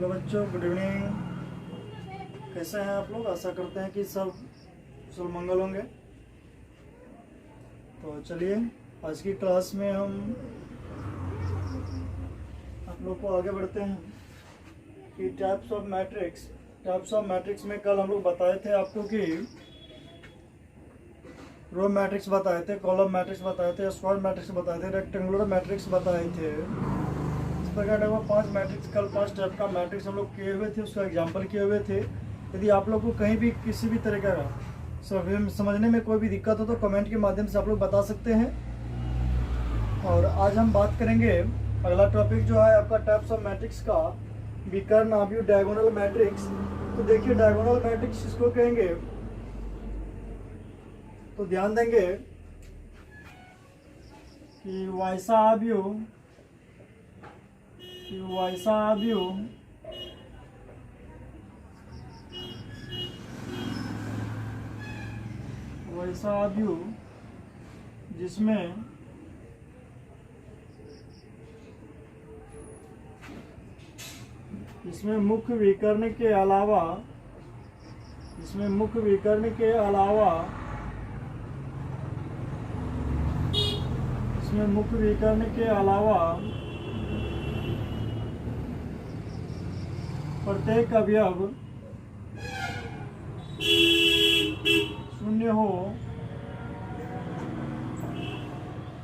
Hello बच्चों, good evening. कैसे हैं आप लोग? आशा करते हैं कि सब कुशल मंगल होंगे। तो चलिए, आज की क्लास में हम आप लोग को आगे बढ़ते हैं कि टाइप्स ऑफ मैट्रिक्स में कल हम लोग बताए थे आपको कि रो मैट्रिक्स बताए थे, कॉलम मैट्रिक्स बताए थे, स्क्वायर मैट्रिक्स बताए थे, रेक्टेंगुलर मैट्रिक्स बताए थे। इस प्रकार वो 5 मैट्रिक्स, कल 5 टाइप का मैट्रिक्स हम लोग किए हुए थे, उसका एग्जाम्पल किए हुए थे। यदि आप लोग को कहीं भी किसी भी तरह का समझने में कोई भी दिक्कत हो तो कमेंट के माध्यम से आप लोग बता सकते हैं। और आज हम बात करेंगे, अगला टॉपिक जो है आपका टाइप्स ऑफ मैट्रिक्स का, विकर्ण, आव्यूह, डायगोनल मैट्रिक्स। तो देखिए, डायगोनल मैट्रिक्स इसको कहेंगे, तो ध्यान देंगे कि वैसा आव्यूह जिसमें मुख्य विकर्ण के अलावा प्रत्येक अवयव शून्य हो,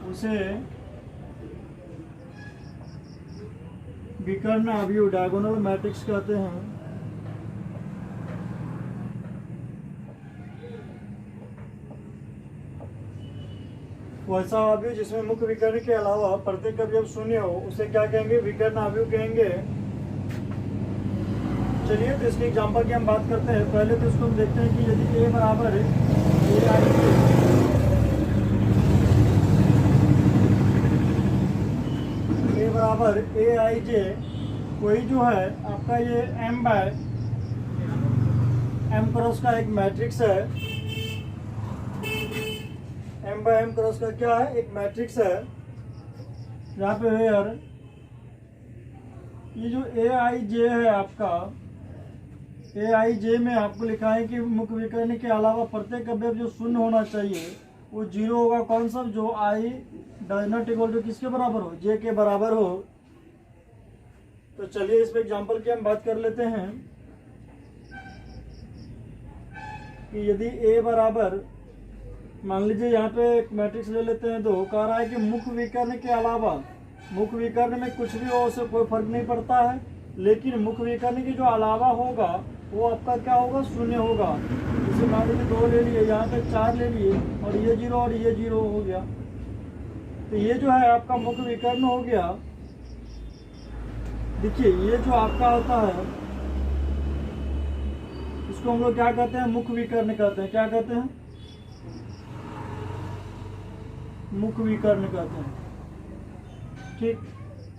उसे विकर्ण आव्यूह, डायगोनल मैट्रिक्स कहते हैं। वैसा आव्यूह जिसमें मुख्य विकर्ण के अलावा प्रत्येक अवयव शून्य हो, उसे क्या कहेंगे? विकर्ण आव्यूह कहेंगे। चलिए, तो इसके एग्जांपल की हम बात करते हैं। पहले तो इसको हम देखते हैं कि यदि a बराबर ए आई जे कोई जो है आपका ये m बाय m क्रॉस का एक मैट्रिक्स है। m बाय m क्रॉस का क्या है? एक मैट्रिक्स है, जहाँ पे वेयर ये जो ए आई जे है आपका, ए आई जे में आपको लिखा है कि मुख्य विकर्ण के अलावा प्रत्येक अवयव जो शून्य होना चाहिए वो जीरो होगा। कौन सा? जो I does not equal to किसके बराबर हो? जे के बराबर हो। तो चलिए, इस पे एग्जांपल की हम बात कर लेते हैं कि यदि ए बराबर, मान लीजिए यहाँ पे एक मैट्रिक्स ले लेते हैं, तो कह रहा है कि मुख्य विकर्ण के अलावा, मुख्य विकर्ण में कुछ भी हो उससे कोई फर्क नहीं पड़ता है, लेकिन मुख्य विकर्ण के जो अलावा होगा वो आपका क्या होगा? शून्य होगा। जैसे मान लीजिए 2 ले लिए, यहाँ पे 4 ले लिए, और ये 0 और ये 0 हो गया। तो ये जो है आपका मुख्य विकर्ण हो गया। देखिए, ये जो आपका होता है इसको हम लोग क्या कहते हैं? मुख्य विकर्ण कहते हैं। क्या कहते हैं? मुख्य विकर्ण कहते हैं। ठीक,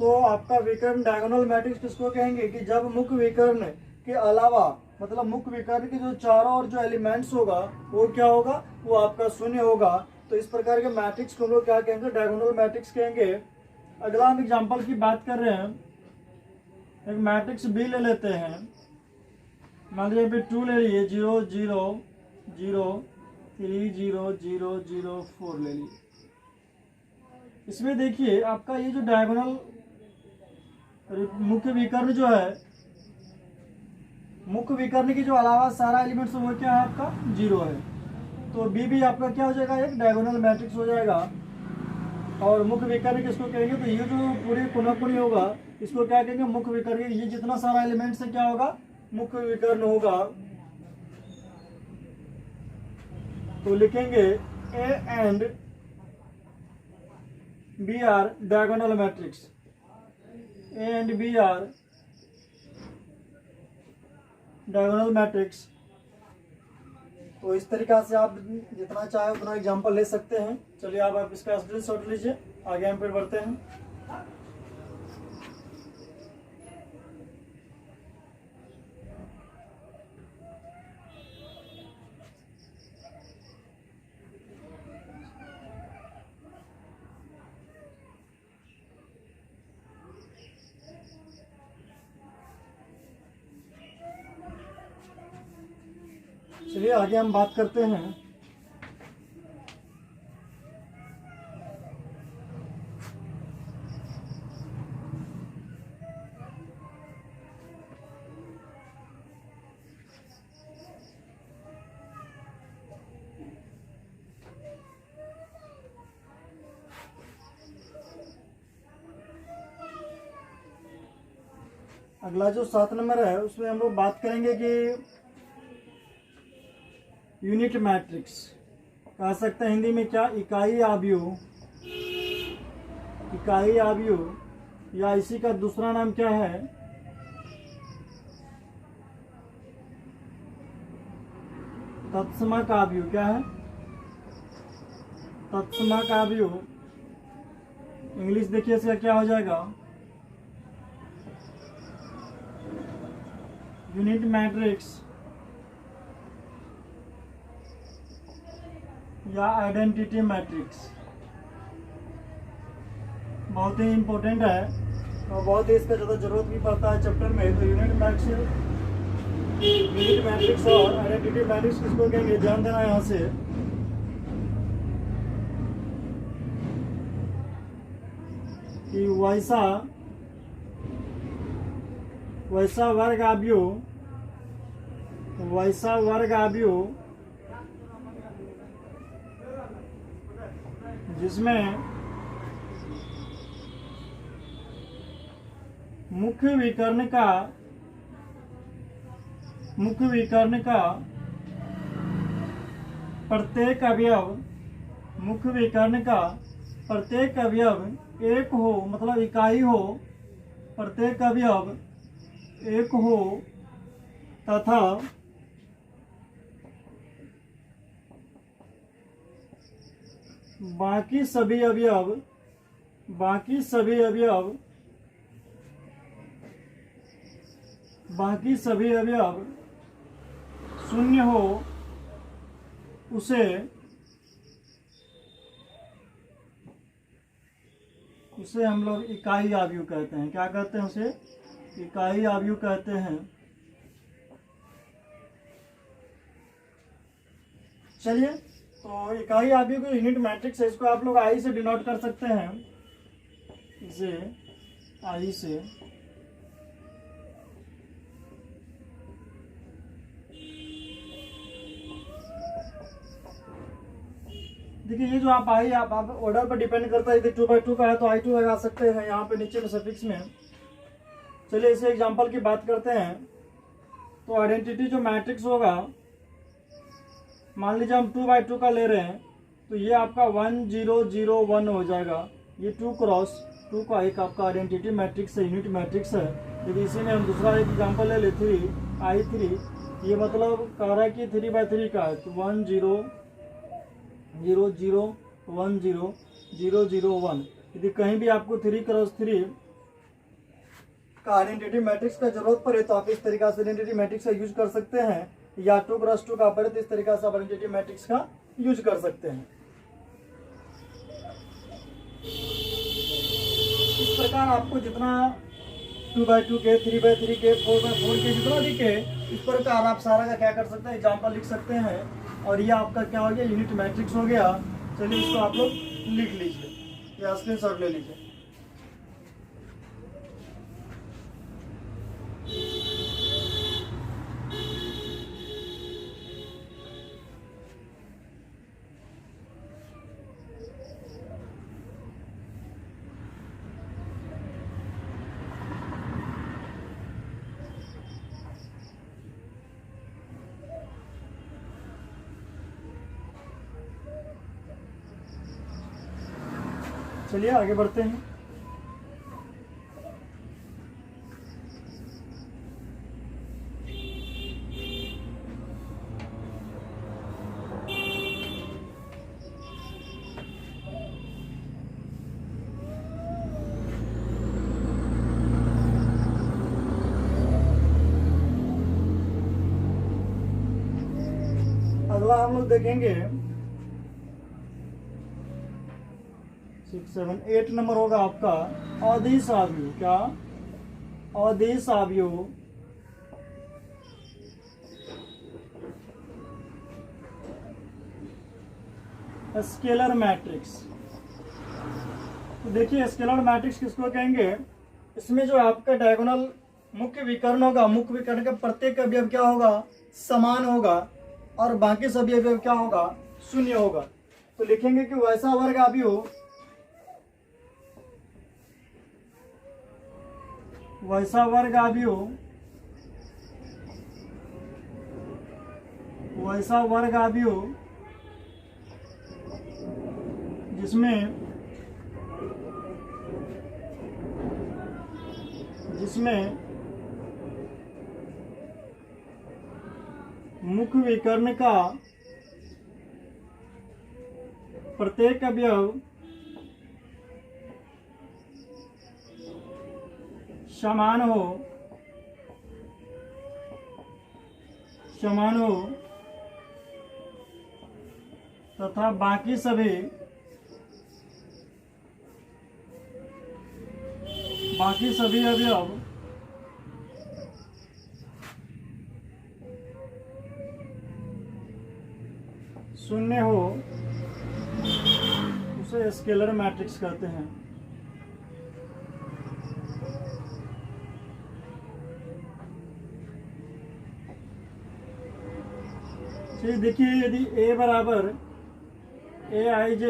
तो आपका विकर्ण डायगोनल मैट्रिक्स किसको कहेंगे? कि जब मुख्य विकर्ण के अलावा, मतलब मुख्य विकर्ण के जो चारों और जो एलिमेंट्स होगा वो क्या होगा? वो आपका शून्य होगा। तो इस प्रकार के मैट्रिक्स को हम लोग क्या कहेंगे? डायगोनल मैट्रिक्स कहेंगे। अगला हम एग्जांपल की बात कर रहे हैं, एक मैट्रिक्स बी ले लेते हैं। मान लीजिए अभी 2 ले लिए, 0 0 0 3 0 0 0 4 ले लिए। इसमें देखिए आपका ये जो डायगोनल मुख्य विकर्ण जो है, मुख्य विकर्ण के जो अलावा सारा एलिमेंट्स वो क्या है? आपका 0 है। तो बी भी आपका क्या हो जाएगा? एक डायगोनल मैट्रिक्स हो जाएगा। और मुख्य विकर्ण किसको कहेंगे? तो ये जो पूरी कोनाकुनी होगा इसको क्या कहेंगे? मुख्य विकर्ण। ये जितना सारा एलिमेंट्स है क्या होगा? मुख्य विकर्ण होगा। तो लिखेंगे A and B are diagonal matrix. A and B are diagonal matrix. तो इस तरीका से आप जितना चाहे उतना एग्जांपल ले सकते हैं। चलिए, आप इसका स्क्रीनशॉट लीजिए, आगे हम फिर बढ़ते हैं। चलिए आगे हम बात करते हैं। अगला जो 7 नंबर है उसमें हम लोग बात करेंगे कि यूनिट मैट्रिक्स कह सकते हैं हिंदी में क्या, इकाई आव्यूह, इकाई आव्यूह या इसी का दूसरा नाम क्या है, तत्समक आव्यूह। क्या है? तत्समक आव्यूह। इंग्लिश देखिए इसका क्या हो जाएगा, यूनिट मैट्रिक्स या आइडेंटिटी मैट्रिक्स। बहुत ही इंपॉर्टेंट है और बहुत ही इसका ज़्यादा जरूरत भी पड़ता है चैप्टर में। तो यूनिट मैट्रिक्स और आइडेंटिटी मैट्रिक्स किसको कहेंगे, ध्यान देना यहाँ से। कि वैसा वर्ग आव्यूह जिसमें मुख्य विकर्ण का प्रत्येक अवयव एक हो, मतलब इकाई हो, प्रत्येक अवयव एक हो तथा बाकी सभी अवयव शून्य हो, उसे हम लोग इकाई आव्यूह कहते हैं। क्या कहते हैं उसे? इकाई आव्यूह कहते हैं। चलिए, तो इकाई आव्यूह की यूनिट मैट्रिक्स है, इसको आप लोग आई से डिनोट कर सकते हैं। इसे आई से देखिए, ये जो आप ऑर्डर पर डिपेंड करता है। यदि 2/2 का है तो I2 लगा सकते हैं यहाँ पे नीचे में सफिक्स में। चलिए इसे एग्जांपल की बात करते हैं। तो आइडेंटिटी जो मैट्रिक्स होगा, मान लीजिए हम 2/2 का ले रहे हैं तो ये आपका 1 0 0 1 हो जाएगा। ये 2 क्रॉस 2 का एक आपका आइडेंटिटी मैट्रिक्स है, यूनिट मैट्रिक्स है। यदि इसी में हम दूसरा एक एग्जांपल ले ले 3 I3, ये मतलब कह रहा है कि 3/3 का है। तो 1 0 0 0 1 0 0 0 1। यदि कहीं भी आपको 3 क्रॉस 3 का आइडेंटिटी मैट्रिक्स का जरूरत पड़े तो आप इस तरीका से आइडेंटिटी मैट्रिक्स का यूज कर सकते हैं, या 2 क्रॉस 2 का पड़े तो इस तरीका से आप आइडेंटिटी मैट्रिक्स का यूज कर सकते हैं। इस प्रकार आपको जितना 2/2 के, 3/3 के, 4/4 के जितना दिखे, इस प्रकार आप सारा का क्या कर सकते हैं, एग्जाम्पल लिख सकते हैं। और ये आपका क्या हो गया, यूनिट मैट्रिक्स हो गया। चलिए इसको आप लोग लिख लीजिए या स्क्रीनशॉट ले लीजिए। चलिए आगे बढ़ते हैं। अगला हम लोग देखेंगे 6 7 8 नंबर होगा आपका अदिश आव्यूह। क्या? अदिश आव्यूह स्केलर मैट्रिक्स। तो देखिए स्केलर मैट्रिक्स किसको कहेंगे, इसमें जो आपका डायगोनल मुख्य विकर्ण होगा, मुख्य विकर्ण का प्रत्येक अवयव क्या होगा, समान होगा और बाकी सभी अवयव क्या होगा, शून्य होगा। तो लिखेंगे कि वैसा वर्ग अवयव, वैसा वर्ग अवयव, वैसा वर्ग अवयव जिसमें मुख्य विकर्ण का प्रत्येक अवयव समान हो तथा बाकी सभी अवयव शून्य हो, उसे स्केलर मैट्रिक्स कहते हैं। चलिए देखिए, यदि A बराबर Aij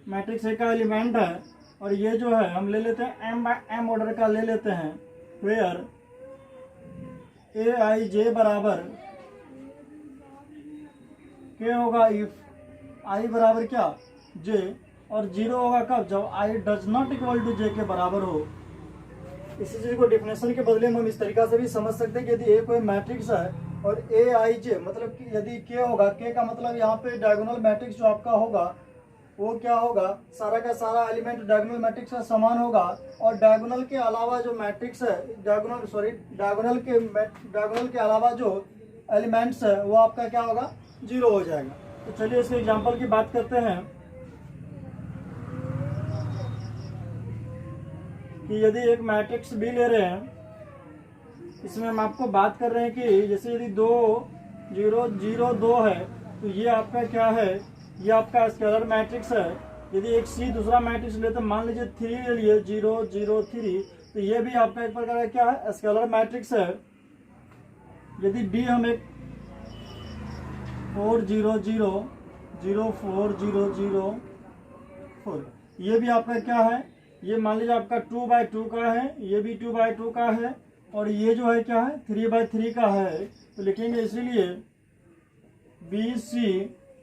मैट्रिक्स A का एलिमेंट है और ये जो है हम ले लेते हैं m बाय m ऑर्डर का ले लेते हैं, वेयर Aij बराबर क्या होगा, इफ I बराबर क्या, j, और 0 होगा कब, जब I does not equal to j के बराबर हो। इसी चीज को डिफिनेशन के बदले में हम इस तरीका से भी समझ सकते हैं कि यदि A कोई मैट्रिक्स है और Aij मतलब कि यदि K होगा, K का मतलब यहाँ पे डायगोनल मैट्रिक्स जो आपका होगा वो क्या होगा, सारा का सारा एलिमेंट डायगोनल मैट्रिक्स का समान होगा और डायगोनल के अलावा जो मैट्रिक्स है, डायगोनल के अलावा जो एलिमेंट्स है वो आपका क्या होगा, 0 हो जाएगा। तो चलिए इसके एग्जांपल की बात करते हैं कि यदि एक मैट्रिक्स B ले रहे हैं, इसमें हम आपको बात कर रहे हैं कि जैसे यदि 2 0 0 2 है तो ये आपका क्या है, ये आपका स्केलर मैट्रिक्स है। यदि एक C दूसरा मैट्रिक्स ले तो मान लीजिए 3 ले लिए 0 0 3, तो ये भी आपका एक प्रकार का क्या है, स्केलर मैट्रिक्स है। यदि B हम एक 4 0 0 0 4 0 0 4, ये भी आपका क्या है, ये मान लीजिए आपका 2 बाय 2 का है, ये भी 2 बाय 2 का है और ये जो है क्या है, 3 बाय 3 का है। तो लिखेंगे इसीलिए B, C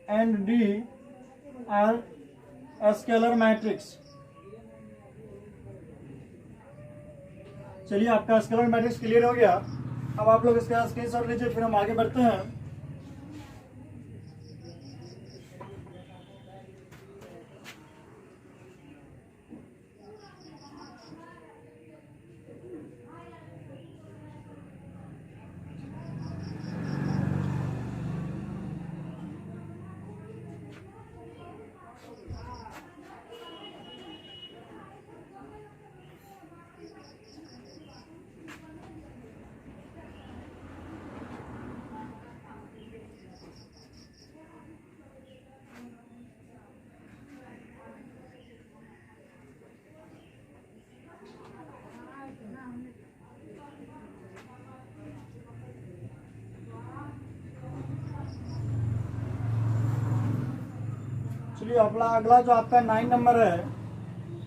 and D are scalar matrix. चलिए आपका स्केलर मैट्रिक्स क्लियर हो गया। अब आप लोग इसका स्क्रीनशॉट लीजिए, फिर हम आगे बढ़ते हैं। चलिए अगला जो आपका 9 नंबर है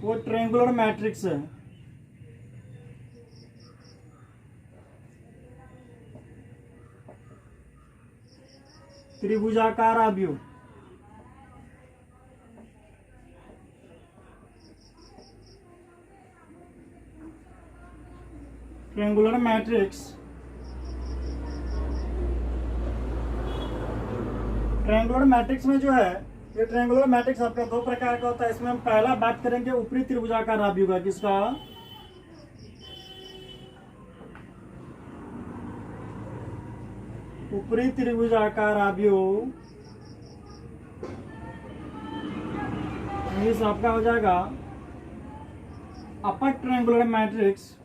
वो ट्रायंगुलर मैट्रिक्स है। त्रिभुजाकार अवयव, ट्रायंगुलर मैट्रिक्स। ट्रायंगुलर मैट्रिक्स में जो है, ये ट्रायंगुलर मैट्रिक्स आपका 2 प्रकार का होता है। इसमें हम पहला बात करेंगे ऊपरी त्रिभुजाकार अवयव का, किसका, ऊपरी त्रिभुजाकार अवयव, इंग्लिश आपका हो जाएगा upper triangular matrix.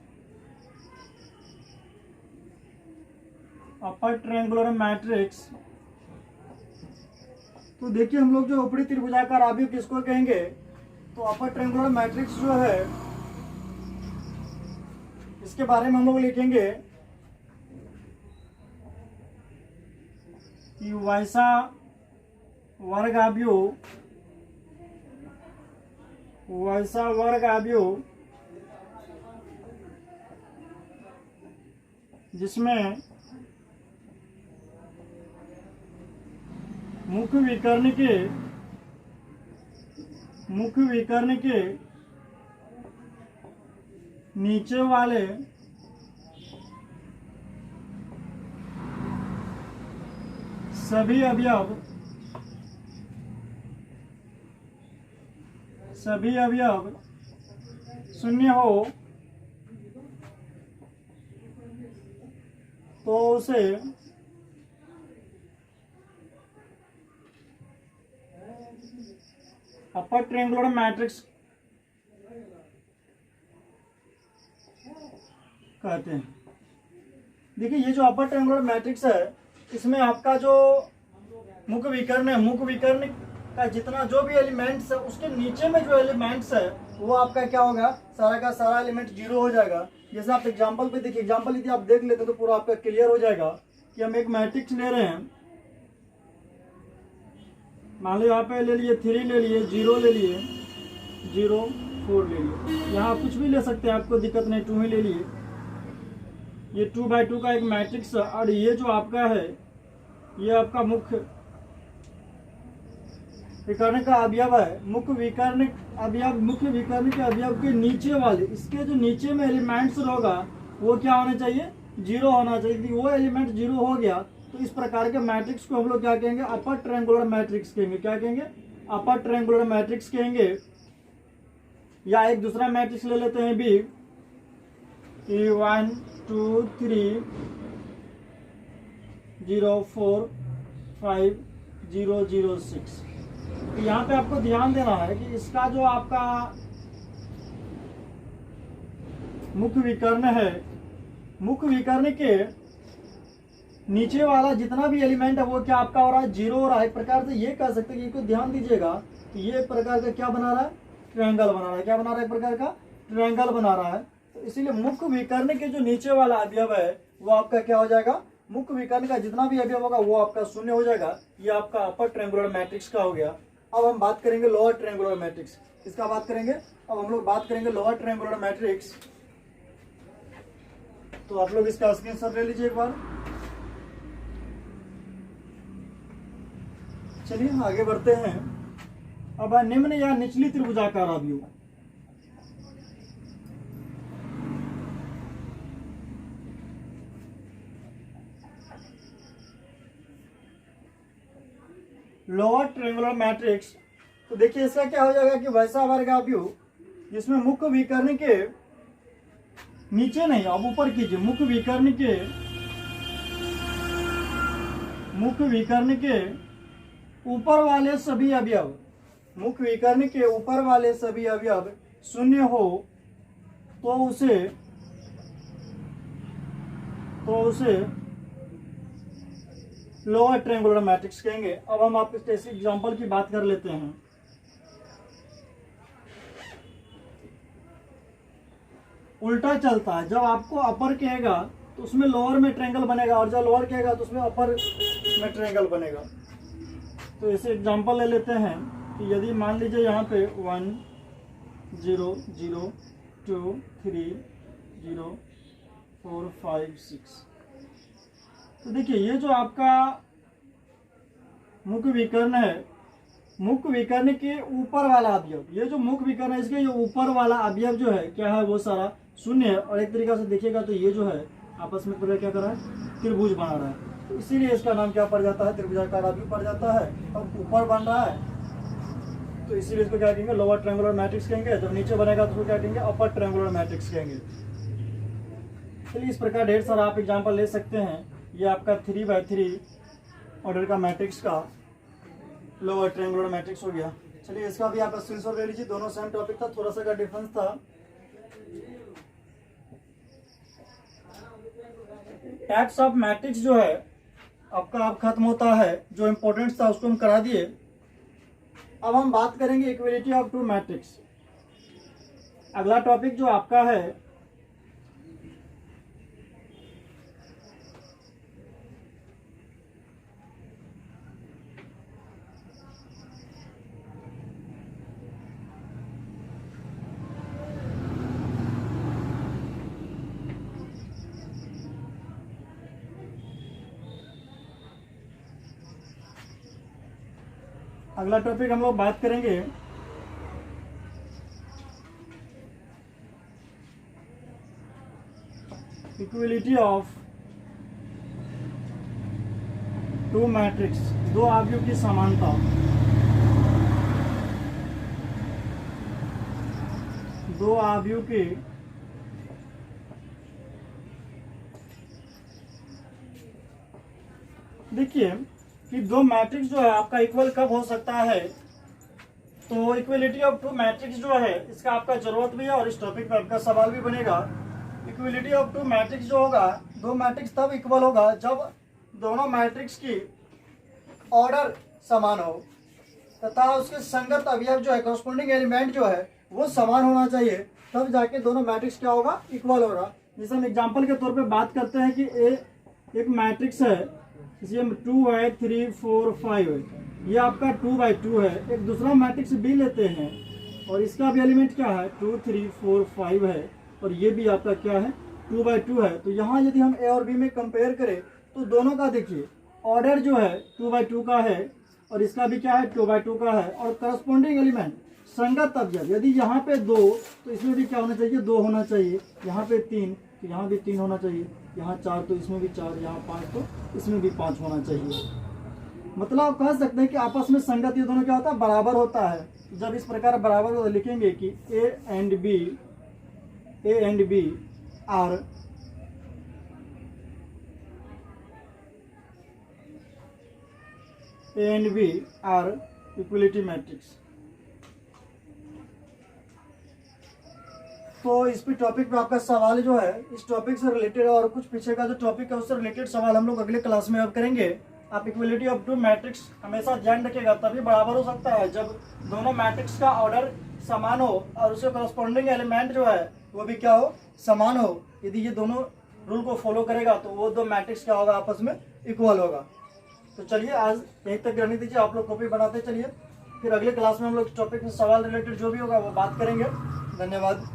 Upper triangular matrix तो देखिए हम लोग जो ऊपरी त्रिभुजाकार अवयव किसको कहेंगे, तो अपर ट्रायंगुलर मैट्रिक्स जो है इसके बारे में हम लोग लिखेंगे कि वैसा वर्ग अवयव जिसमें मुख्य विकर्ण के नीचे वाले सभी अवयव शून्य हो तो उसे अपर ट्रायंगुलर मैट्रिक्स कहते हैं। देखिए ये जो अपर ट्रायंगुलर मैट्रिक्स है इसमें आपका जो मुख्य विकर्ण है, मुख्य विकर्ण का जितना जो भी एलिमेंट्स है उसके नीचे में जो एलिमेंट्स है वो आपका क्या होगा, सारा का सारा एलिमेंट जीरो हो जाएगा। जैसे आप एग्जांपल पे देखिए, एग्जांपल यदि आप देख लेते तो पूरा आपका क्लियर हो जाएगा कि हम एक मैट्रिक्स ले रहे हैं, मान लो यहाँ पे ले लिए 3 ले लिए, 0 ले लिए, 0 4 ले लिए, यहाँ कुछ भी ले सकते हैं, आपको दिक्कत नहीं, 2 ही ले लिए। ये 2x2 का एक मैट्रिक्स है और ये जो आपका है ये आपका मुख्य विकर्ण का अवयव है। मुख्य विकर्ण के अवयव के नीचे वाले, इसके जो नीचे में एलिमेंट्स होगा वो क्या होना चाहिए, 0 होना चाहिए। यदि वो एलिमेंट 0 हो गया तो इस प्रकार के मैट्रिक्स को हम लोग क्या कहेंगे, अपर ट्रायंगुलर मैट्रिक्स कहेंगे। क्या कहेंगे, अपर ट्रायंगुलर मैट्रिक्स कहेंगे। या एक दूसरा मैट्रिक्स ले लेते हैं भी, 1 2 3 0 4 5 0 0 6। तो यहाँ पे आपको ध्यान देना है कि इसका जो आपका मुख्य विकर्ण है, मुख्य विकर्ण के नीचे वाला जितना भी एलिमेंट है वो क्या आपका हो रहा है, 0 हो रहा है। एक प्रकार से ये कह सकते हैं कि इसको ध्यान दीजिएगा कि ये एक प्रकार का क्या बना रहा है, ट्रायंगल बना रहा है। क्या बना रहा है, एक प्रकार का ट्रायंगल बना रहा है। तो इसीलिए मुख्य विकर्ण के जो नीचे वाला अवयव है वो आपका क्या हो जाएगा, मुख्य विकर्ण का जितना भी अवयव होगा वो आपका शून्य हो जाएगा। ये आपका अपर ट्रायंगुलर मैट्रिक्स का हो गया। अब हम बात करेंगे लोअर ट्रायंगुलर मैट्रिक्स। किसका बात करेंगे, अब हम लोग बात करेंगे लोअर ट्रायंगुलर मैट्रिक्स। तो आप लोग इसका स्क्रीनशॉट ले लीजिए एक बार। चलिए आगे बढ़ते हैं। अब निम्न या निचली त्रिभुजाकार अवयव। लोअर ट्रायंगुलर मैट्रिक्स, तो देखिए इसका क्या हो जाएगा कि वैसा वर्ग अवयव जिसमें मुख्य विकर्ण के नीचे नहीं, अब ऊपर कीजिए, मुख्य विकर्ण के ऊपर वाले सभी अवयव, मुख्य विकर्ण के ऊपर वाले सभी अवयव शून्य हो तो उसे लोअर ट्रायंगुलर मैट्रिक्स कहेंगे। अब हम आपके जैसे एग्जांपल की बात कर लेते हैं। उल्टा चलता है, जब आपको अपर कहेगा तो उसमें लोअर में ट्रायंगल बनेगा और जब लोअर कहेगा तो उसमें अपर में ट्रायंगल बनेगा। तो ऐसे एग्जांपल ले लेते हैं कि यदि मान लीजिए यहाँ पे 1 0 0 2 3 0 4 5 6। तो देखिए ये जो आपका मुख्य विकर्ण है, मुख्य विकर्ण के ऊपर वाला अवयव, ये जो मुख्य विकर्ण है इसके जो ऊपर वाला अवयव जो है क्या है, वो सारा शून्य है। और एक तरीका से देखिएगा तो ये जो है आपस में पूरा क्या कर रहा है, त्रिभुज बना रहा है। तो इसीलिए इसका नाम क्या पड़ जाता है, त्रिभुजाकार अवयव पड़ जाता है। अब ऊपर बन रहा है तो इसीलिए इसको क्या कहेंगे, लोअर ट्रायंगुलर मैट्रिक्स कहेंगे। जब नीचे बनेगा तो उसको क्या कहेंगे, अपर ट्रायंगुलर मैट्रिक्स कहेंगे। चलिए इस प्रकार ढेर सारा आप एग्जाम्पल ले सकते हैं। ये आपका 3x3 ऑर्डर का मैट्रिक्स का लोअर ट्रायंगुलर मैट्रिक्स हो गया। चलिए इसका भी आप स्क्रीनशॉट ले लीजिए। दोनों सेम टॉपिक था, थोड़ा सा का डिफरेंस था। टाइप्स ऑफ मैट्रिक्स जो है आपका अब खत्म होता है। जो इंपॉर्टेंट था उसको हम करा दिए। अब हम बात करेंगे इक्वलिटी ऑफ टू मैट्रिक्स। अगला टॉपिक जो आपका है अगला टॉपिक हम लोग बात करेंगे इक्वलिटी ऑफ टू मैट्रिक्स, दो आव्यूह की समानता। दो आव्यूह की देखिए कि दो मैट्रिक्स जो है आपका इक्वल कब हो सकता है। तो इक्वलिटी ऑफ टू मैट्रिक्स जो है इसका आपका जरूरत भी है और इस टॉपिक पर आपका सवाल भी बनेगा। इक्वलिटी ऑफ टू मैट्रिक्स जो होगा, दो मैट्रिक्स तब इक्वल होगा जब दोनों मैट्रिक्स की ऑर्डर समान हो तथा उसके संगत अवयव जो है, कॉरस्पॉन्डिंग एलिमेंट जो है वो समान होना चाहिए, तब जाके दोनों मैट्रिक्स क्या होगा, इक्वल होगा। जैसे हम एग्जांपल के तौर पे बात करते हैं कि एक मैट्रिक्स है, इसमें 2 है, 3, 4, 5 है, ये आपका 2/2 है। एक दूसरा मैट्रिक्स बी लेते हैं और इसका भी एलिमेंट क्या है, 2, 3, 4, 5 है और ये भी आपका क्या है, 2/2 है। तो यहाँ यदि हम ए और बी में कंपेयर करें तो दोनों का देखिए ऑर्डर जो है 2/2 का है और इसका भी क्या है, 2/2 का है। और करस्पॉन्डिंग एलिमेंट संगत अवयव, यदि यहाँ पे 2 तो इसमें भी क्या होना चाहिए, 2 होना चाहिए। यहाँ पे 3 तो यहाँ भी 3 होना चाहिए। यहाँ 4 तो इसमें भी 4, यहाँ 5 तो इसमें भी 5 होना चाहिए। मतलब आप कह सकते हैं कि आपस में संगत ये दोनों क्या होता है, बराबर होता है। जब इस प्रकार बराबर लिखेंगे कि A and B are equality matrix. तो इस पे टॉपिक पे आपका सवाल जो है, इस टॉपिक से रिलेटेड और कुछ पीछे का जो टॉपिक है उससे रिलेटेड सवाल हम लोग अगले क्लास में अब करेंगे। आप इक्वलिटी ऑफ टू मैट्रिक्स हमेशा ध्यान रखिएगा, तभी बराबर हो सकता है जब दोनों मैट्रिक्स का ऑर्डर समान हो और उसके करस्पॉन्डिंग एलिमेंट जो है वो भी क्या हो, समान हो। यदि ये दोनों रूल को फॉलो करेगा तो वो दो मैट्रिक्स क्या होगा, आपस में इक्वल होगा। तो चलिए आज यहीं तक रहने दीजिए, आप लोग कॉपी बनाते चलिए, फिर अगले क्लास में हम लोग इस टॉपिक में सवाल रिलेटेड जो भी होगा वो बात करेंगे। धन्यवाद।